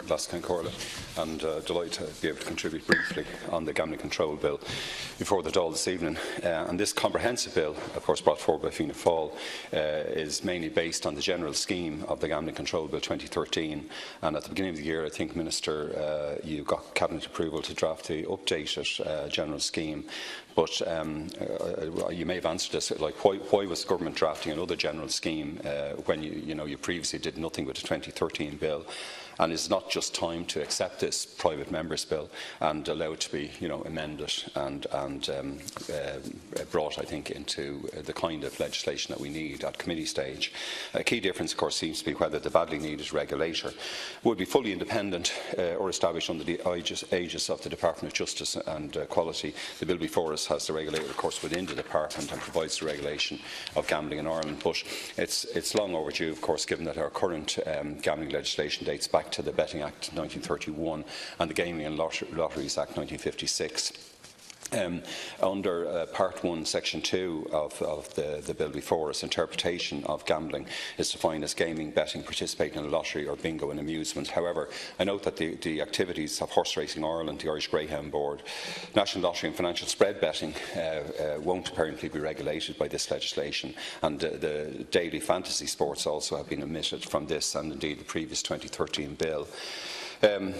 Lascancorla, and delighted to be able to contribute briefly on the Gambling Control Bill before the Dáil this evening. And this comprehensive bill, of course brought forward by Fianna Fáil, is mainly based on the general scheme of the Gambling Control Bill 2013. And at the beginning of the year, I think, Minister, you got Cabinet approval to draft the updated general scheme. But you may have answered this, like why was the government drafting another general scheme when you previously did nothing with the 2013 bill? And it's not just time to accept this private members' bill and allow it to be, amended and brought, I think, into the kind of legislation that we need at committee stage. A key difference, of course, seems to be whether the badly needed regulator would be fully independent or established under the aegis of the Department of Justice and Equality. The bill before us has the regulator, of course, within the department and provides the regulation of gambling in Ireland. But it's long overdue, of course, given that our current gambling legislation dates back to the Betting Act 1931 and the Gaming and Lotteries Act 1956. Under Part 1, Section 2 of the bill before us, interpretation of gambling is defined as gaming, betting, participating in a lottery or bingo and amusement. However, I note that the activities of Horse Racing Ireland, the Irish Greyhound Board, National Lottery and financial spread betting won't apparently be regulated by this legislation, and the daily fantasy sports also have been omitted from this and indeed the previous 2013 bill.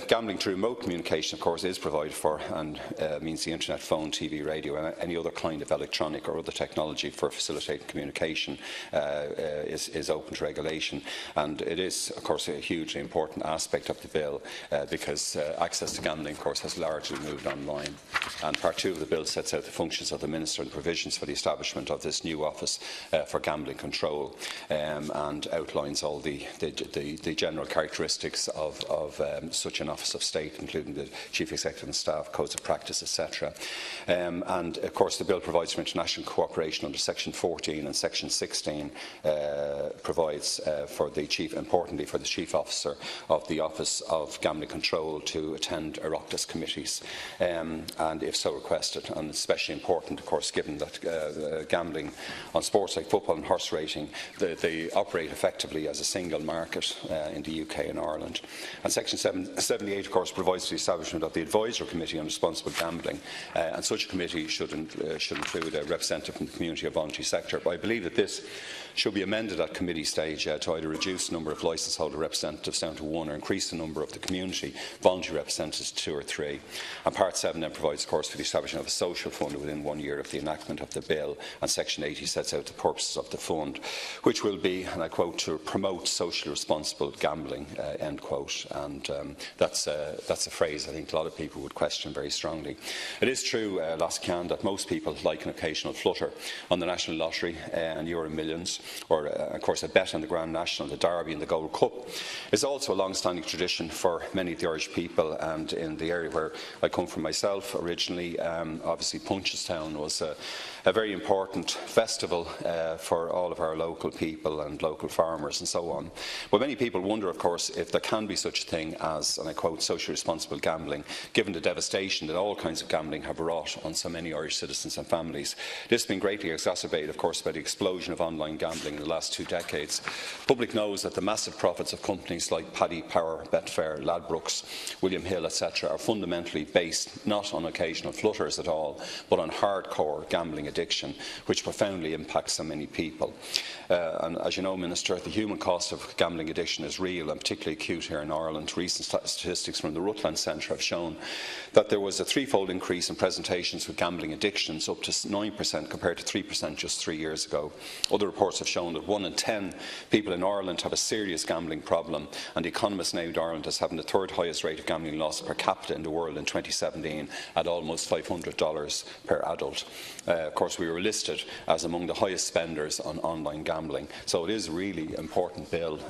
Gambling through remote communication, of course, is provided for and means the internet, phone, TV, radio and any other kind of electronic or other technology for facilitating communication is open to regulation. And it is, of course, a hugely important aspect of the bill because access to gambling, of course, has largely moved online. And Part 2 of the bill sets out the functions of the Minister and provisions for the establishment of this new office for gambling control and outlines all the general characteristics of such an Office of State, including the Chief Executive and staff, codes of practice, etc. And of course the bill provides for international cooperation under Section 14, and Section 16 provides importantly for the Chief Officer of the Office of Gambling Control to attend Oireachtas committees, and if so requested. And it's especially important, of course, given that gambling on sports like football and horse racing, they operate effectively as a single market in the UK and Ireland. And Section 78, of course, provides for the establishment of the Advisory Committee on Responsible Gambling, and such a committee should include a representative from the community or voluntary sector. But I believe that this should be amended at committee stage to either reduce the number of licence holder representatives down to 1 or increase the number of the community voluntary representatives to 2 or 3. And Part 7 then provides, of course, for the establishment of a social fund within 1 year of the enactment of the bill, and Section 80 sets out the purposes of the fund, which will be, and I quote, to promote socially responsible gambling, end quote. And that's a phrase I think a lot of people would question very strongly. It is true, Lascan, that most people like an occasional flutter on the National Lottery and Euro Millions, or of course a bet on the Grand National, the Derby and the Gold Cup. It's also a long-standing tradition for many of the Irish people, and in the area where I come from myself originally, obviously Punchestown was a very important festival for all of our local people and local farmers and so on. But many people wonder, of course, if there can be such a thing as, and I quote, socially responsible gambling, given the devastation that all kinds of gambling have wrought on so many Irish citizens and families. This has been greatly exacerbated, of course, by the explosion of online gambling in the last 2 decades. The public knows that the massive profits of companies like Paddy Power, Betfair, Ladbrokes, William Hill, etc. are fundamentally based not on occasional flutters at all, but on hardcore gambling addiction, which profoundly impacts so many people. And as you know, Minister, the human cost of gambling addiction is real and particularly acute here in Ireland. Recent statistics from the Rutland Centre have shown that there was a 3-fold increase in presentations with gambling addictions, up to 9% compared to 3% just 3 years ago. Other reports have shown that 1 in 10 people in Ireland have a serious gambling problem, and The Economist named Ireland as having the 3rd highest rate of gambling loss per capita in the world in 2017 at almost $500 per adult. Of course, we were listed as among the highest spenders on online gambling. So it is a really important bill,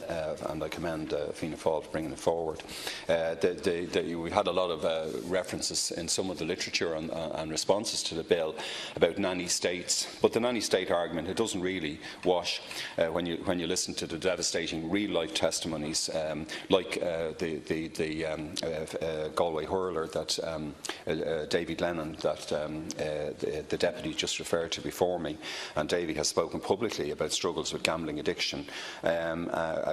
and I commend Fianna Fáil for bringing it forward. We had a lot of references in some of the literature and responses to the bill about nanny states, but the nanny state argument, it doesn't really walk whitewash when you listen to the devastating real-life testimonies, like the Galway hurler that David Lennon, that the deputy just referred to before me. And David has spoken publicly about struggles with gambling addiction,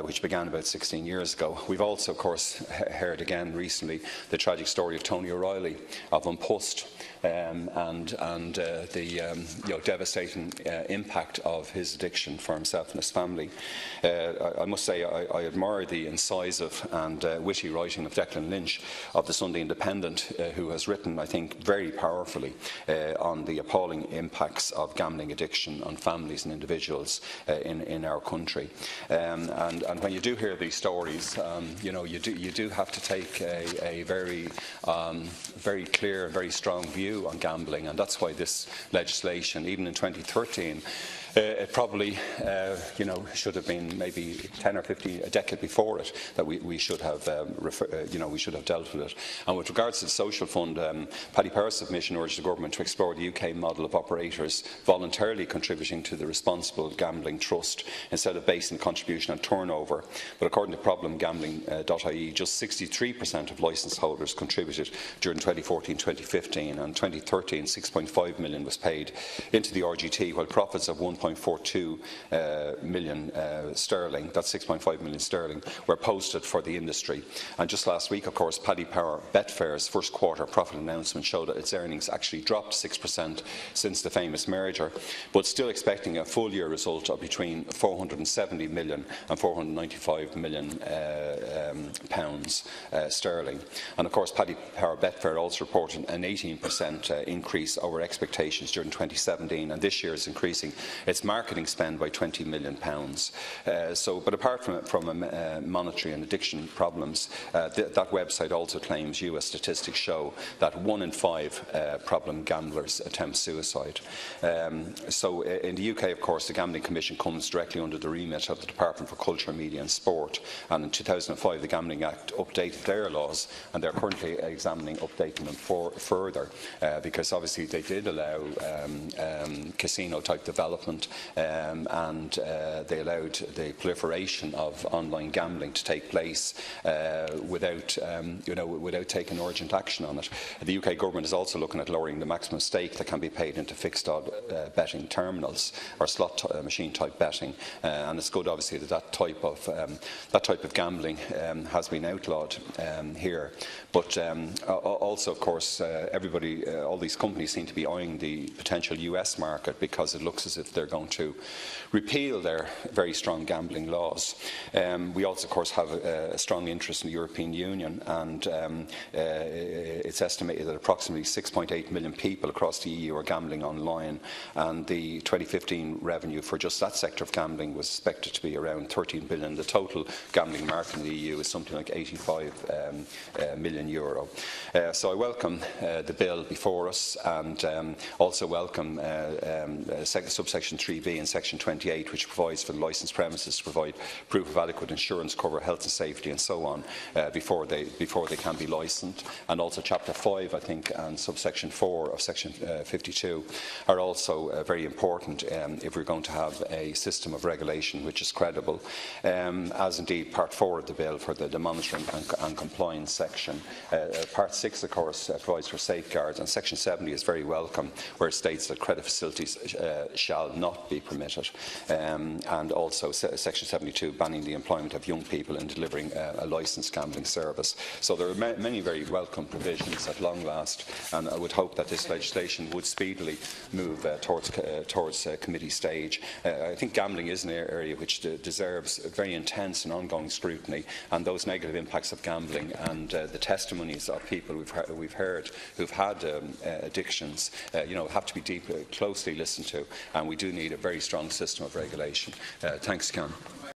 which began about 16 years ago. We've also, of course, heard again recently the tragic story of Tony O'Reilly of An Post, and the devastating impact of his addiction for himself and his family. I must say I admire the incisive and witty writing of Declan Lynch of the Sunday Independent, who has written, I think, very powerfully on the appalling impacts of gambling addiction on families and individuals in our country. And when you do hear these stories, you do have to take a very clear, very strong view on gambling, and that's why this legislation, even in 2013, it probably should have been maybe 10 or 15, a decade before it, that we should have we should have dealt with it. And with regards to the social fund, Paddy Power's submission urged the government to explore the UK model of operators voluntarily contributing to the Responsible Gambling Trust instead of basing contribution on turnover. But according to problemgambling.ie, just 63% of licence holders contributed during 2014-2015, and 2013 6.5 million was paid into the RGT, while profits of 1.42 million sterling, that's 6.5 million sterling, were posted for the industry. And just last week, of course, Paddy Power Betfair's first quarter profit announcement showed that its earnings actually dropped 6% since the famous merger, but still expecting a full year result of between 470 million and 495 million pounds sterling. And of course, Paddy Power Betfair also reported an 18% increase over expectations during 2017, and this year is increasing its marketing spend by £20 million. But apart from monetary and addiction problems, that website also claims US statistics show that 1 in 5 problem gamblers attempt suicide. So in the UK, of course, the Gambling Commission comes directly under the remit of the Department for Culture, Media and Sport, and in 2005 the Gambling Act updated their laws, and they're currently examining updating them further, because obviously they did allow casino-type development, and they allowed the proliferation of online gambling to take place without taking urgent action on it. The UK government is also looking at lowering the maximum stake that can be paid into fixed odd betting terminals, or slot machine-type betting, and it's good, obviously, that type of gambling has been outlawed here. But also, of course, all these companies seem to be eyeing the potential US market, because it looks as if they're going to repeal their very strong gambling laws. We also, of course, have a strong interest in the European Union, and it's estimated that approximately 6.8 million people across the EU are gambling online, and the 2015 revenue for just that sector of gambling was expected to be around 13 billion. The total gambling market in the EU is something like 85 million euro. So I welcome the bill before us, and also welcome subsection 3b and section 28, which provides for the licensed premises to provide proof of adequate insurance cover, health and safety and so on before they can be licensed. And also chapter 5, I think, and subsection 4 of section 52 are also very important if we're going to have a system of regulation which is credible, as indeed part 4 of the bill for the monitoring and compliance section. Part 6, of course, provides for safeguards, and section 70 is very welcome, where it states that credit facilities shall not be permitted, and also section 72 banning the employment of young people in delivering a licensed gambling service. So there are many very welcome provisions at long last, and I would hope that this legislation would speedily move towards committee stage. I think gambling is an area which deserves very intense and ongoing scrutiny, and those negative impacts of gambling and the testimonies of people we've heard who've had addictions have to be closely listened to, and we do need a very strong system of regulation. Thanks, Cairn.